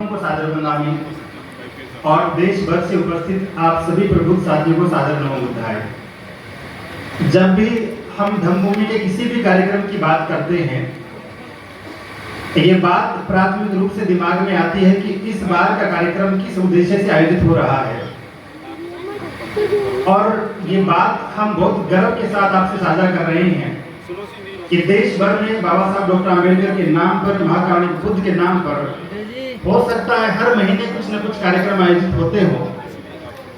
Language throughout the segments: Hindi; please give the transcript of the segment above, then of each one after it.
को सादर प्रणामी और देश भर से उपस्थित आप सभी प्रबुद्ध साथियों को सादर नमो बुद्धाय। जब भी हम धम्मभूमि के किसी भी कार्यक्रम की बात करते हैं, ये बात प्राथमिक रूप से दिमाग में आती है कि इस बार का कार्यक्रम किस उद्देश्य से आयोजित हो रहा है। और ये बात हम बहुत गर्व के साथ आपसे साझा कर रहे हैं कि देश भर में बाबा साहब डॉक्टर आम्बेडकर के नाम पर, महात्मा बुद्ध के नाम पर हो सकता है हर महीने कुछ न कुछ कार्यक्रम आयोजित होते हो,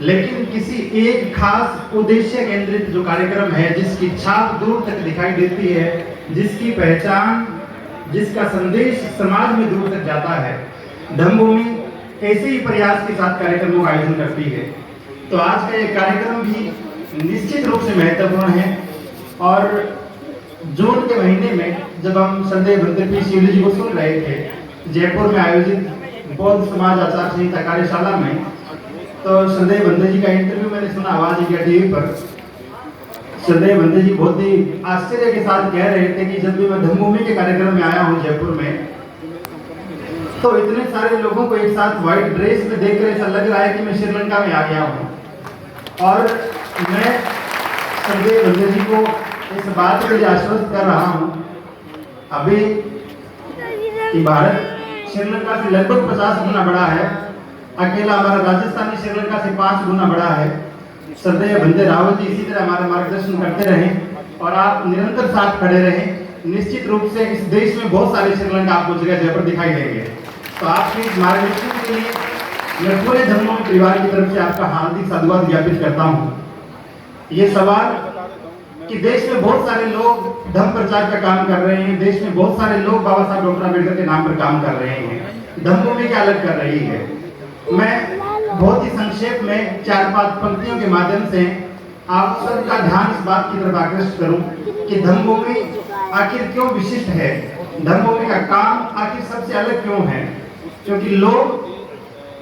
लेकिन किसी एक खास उद्देश्य केंद्रित जो कार्यक्रम है, जिसकी छाप दूर तक दिखाई देती है, जिसकी पहचान, जिसका संदेश समाज में दूर तक जाता है, धम्मभूमि ऐसे ही प्रयास के साथ कार्यक्रमों का आयोजन करती है। तो आज का ये कार्यक्रम भी निश्चित रूप से महत्वपूर्ण है। और जून के महीने में जब हम श्रद्धेय भंते पी शिवली जी को सुन रहे थे जयपुर में आयोजित बौद्ध समाज आचार संहिता कार्यशाला में, तो श्रद्धेय भंते जी का इंटरव्यू मैंने सुना आवाज इंडिया टीवी पर। श्रद्धेय भंते जी बहुत ही आश्चर्य के साथ कह रहे थे कि जब भी मैं धम्मभूमि के कार्यक्रम में आया हूँ जयपुर में, तो इतने सारे लोगों को एक साथ व्हाइट ड्रेस में देखकर ऐसा लग रहा है कि मैं श्रीलंका में आ गया हूँ। और मैं श्रद्धेय भंते जी को इस बात के लिए आश्वस्त कर रहा हूँ अभी कि भारत श्रीलंका से लगभग 50 गुना बड़ा है। अकेला हमारा राजस्थानी श्रीलंका से 5 गुना बड़ा है। श्रद्धेय भंते रावल जी इसी तरह हमारा मार्गदर्शन करते रहें और आप निरंतर साथ खड़े रहें। निश्चित रूप से इस देश में बहुत सारे श्रीलंका आपको जगह जगह पर दिखाई देंगे। तो आपके मार्गदर्शन के लिए मैं पूरे धम्मभूमि परिवार की तरफ से आपका हार्दिक साधुवाद ज्ञापित करता हूँ। ये सवाल कि देश में बहुत सारे लोग धम्म प्रचार का काम कर रहे हैं, देश में बहुत सारे लोग बाबा साहब डॉक्टर आम्बेडकर के नाम पर काम कर रहे हैं, धम्मभूमि क्या अलग कर रही है। मैं बहुत ही संक्षेप में 4-5 पंक्तियों के माध्यम से आप सबका ध्यान इस बात की तरफ आकृष्ट करूं कि धम्मभूमि आखिर क्यों विशिष्ट है, धम्मभूमि का काम आखिर सबसे अलग क्यों है। क्योंकि लोग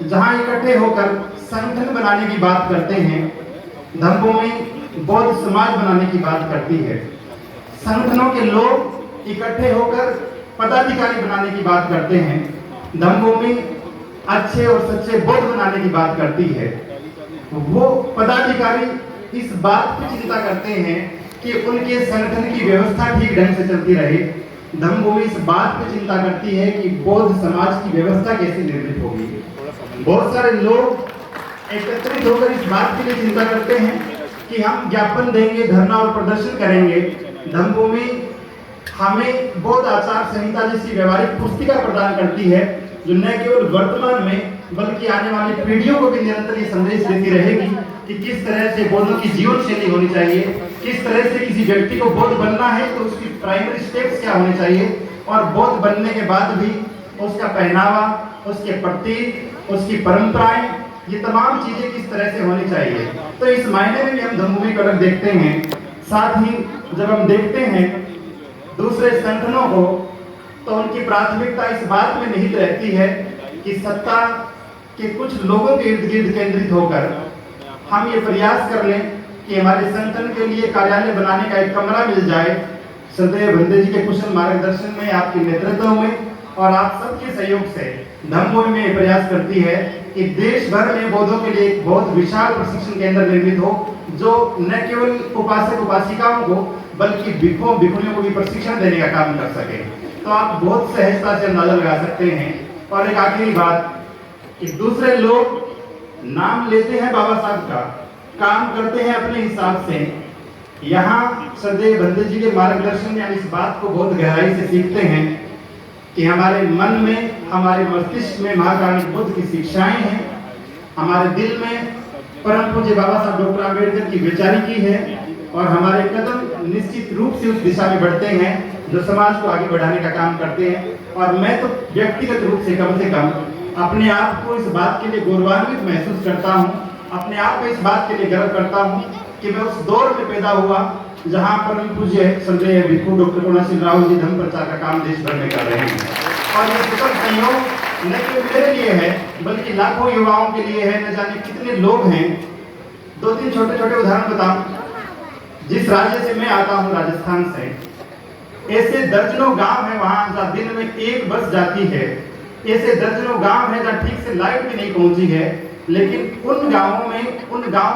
जहां इकट्ठे होकर संगठन बनाने की बात करते हैं, धम्मभूमि बौद्ध समाज बनाने की बात करती है। संगठनों के लोग इकट्ठे होकर पदाधिकारी बनाने की बात करते हैं, धम्मभूमि अच्छे और सच्चे बौद्ध बनाने की बात करती है। वो पदाधिकारी इस बात की चिंता करते हैं कि उनके संगठन की व्यवस्था ठीक ढंग से चलती रहे। धम्मभूमि इस बात की चिंता करती है कि बौद्ध समाज की व्यवस्था कैसे निर्मित होगी। बहुत सारे लोग एकत्रित होकर इस बात के लिए चिंता करते हैं कि हम ज्ञापन देंगे, धरना और प्रदर्शन करेंगे। धम्मभूमि हमें बौद्ध आचार संहिता जैसी व्यवहारिक पुस्तिका प्रदान करती है, जो न केवल वर्तमान में बल्कि आने वाली पीढ़ियों को भी निरंतर ये संदेश देती रहेगी कि किस तरह से बौद्धों की जीवन शैली होनी चाहिए, किस तरह से किसी व्यक्ति को बौद्ध बनना है तो उसकी प्राइमरी स्टेप्स क्या होने चाहिए, और बौद्ध बनने के बाद भी उसका पहनावा, उसके प्रतीक, उसकी परंपराएं, ये तमाम चीजें किस तरह से होनी चाहिए। तो इस मायने में भी हम धम्मभूमि को अलग देखते हैं। साथ ही जब हम देखते हैं दूसरे संगठनों को, तो उनकी प्राथमिकता इस बात में निहित रहती है कि सत्ता के कुछ लोगों के इर्द गिर्द केंद्रित होकर हम ये प्रयास कर लें कि हमारे संगठन के लिए कार्यालय बनाने का एक कमरा मिल जाए। श्रद्धेय भंते जी के कुशल मार्गदर्शन में, आपके नेतृत्व में और आप सबके सहयोग से धम्मभूमि में प्रयास करती है कि देश भर में बौद्धों के लिए एक बहुत विशाल प्रशिक्षण केंद्र निर्मित हो, जो न केवल उपासक उपासिकाओं को बल्कि भिक्षुओं भिक्षुणियों को भी प्रशिक्षण देने का काम कर सके। तो आप बहुत सहजता से अंदाजा लगा सकते हैं। और एक आखिरी बात कि दूसरे लोग नाम लेते हैं बाबा साहब का, काम करते हैं अपने हिसाब से। यहाँ श्रद्धेय भंते जी के मार्गदर्शन में हम इस बात को बहुत गहराई से सीखते हैं कि हमारे मन में, हमारे मस्तिष्क में महाकाल बुद्ध की शिक्षाएं हैं, हमारे दिल में परम पूज्य बाबा साहब डॉक्टर आम्बेडकर की विचारिकी है, और हमारे कदम निश्चित रूप से उस दिशा में बढ़ते हैं जो समाज को आगे बढ़ाने का काम करते हैं। और मैं तो व्यक्तिगत रूप से कम अपने आप को इस बात के लिए गौरवान्वित महसूस करता हूँ, अपने आप को इस बात के लिए गर्व करता हूँ कि मैं उस दौर में पैदा हुआ जहाँ परम पूज्य श्रद्धेय भिक्षु डॉक्टर करुणासिंह राहुल जी धम्म प्रचार का काम देश भर में कर रहे हैं। और ये सुखद संयोग न केवल मेरे लिए है बल्कि लाखों युवाओं के लिए है। न जाने कितने लोग हैं। 2-3 छोटे-छोटे उदाहरण बताऊं। जिस राज्य से मैं आता हूं, राजस्थान से, ऐसे दर्जनों गांव हैं वहां जहां दिन में एक बस जाती है। ऐसे दर्जनों गांव हैं जहां ठीक से लाइट भी नहीं पहुंची है, लेकिन उन गांवों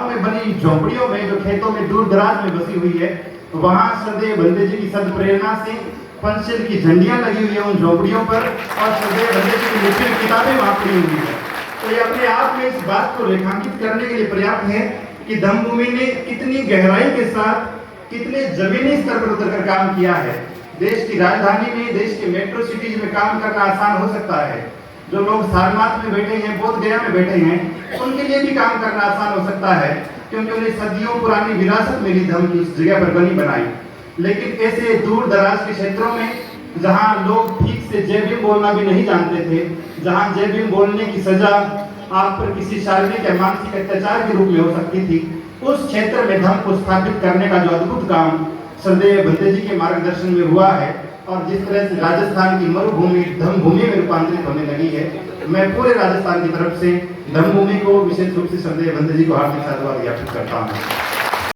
में बनी झोंपड़ियों में जो खेतों में दूर दराज में बसी हुई है, वहां श्रद्धेय बंदे जी की सद प्रेरणा से पंचशील की झंडियां लगी हुई है उन झोंपड़ियों पर, और श्रद्धेय बंदे जी की लिखी हुई किताबें वहां पड़ी हुई है। तो ये अपने आप में इस बात को रेखांकित करने के लिए पर्याप्त है कि धम्मभूमि ने कितनी गहराई के साथ, कितने जमीनी स्तर पर उतरकर काम किया है। देश की राजधानी में, देश के मेट्रो सिटीज में काम करना आसान हो सकता है। जो लोग सारनाथ में बैठे हैं, बोध गया में बैठे हैं, उनके लिए भी काम करना आसान हो सकता है, क्योंकि उन्हें सदियों पुरानी विरासत मिली धर्म की उस जगह पर बनी बनाई। लेकिन ऐसे दूर दराज के क्षेत्रों में जहां लोग ठीक से जय भीम बोलना भी नहीं जानते थे, जहां जय भीम बोलने की सजा आप पर किसी शारीरिक या मानसिक अत्याचार के रूप में हो सकती थी, उस क्षेत्र में धर्म को स्थापित करने का जो अद्भुत काम श्रद्धेय बंदे जी के मार्गदर्शन में हुआ है, और जिस तरह से राजस्थान की मरुभूमि धम्मभूमि में रूपांतरित होने लगी है, मैं पूरे राजस्थान की तरफ से धम्मभूमि को, विशेष रूप से श्रद्धेय बंदे जी को हार्दिक साधुवाद ज्ञापित करता हूँ।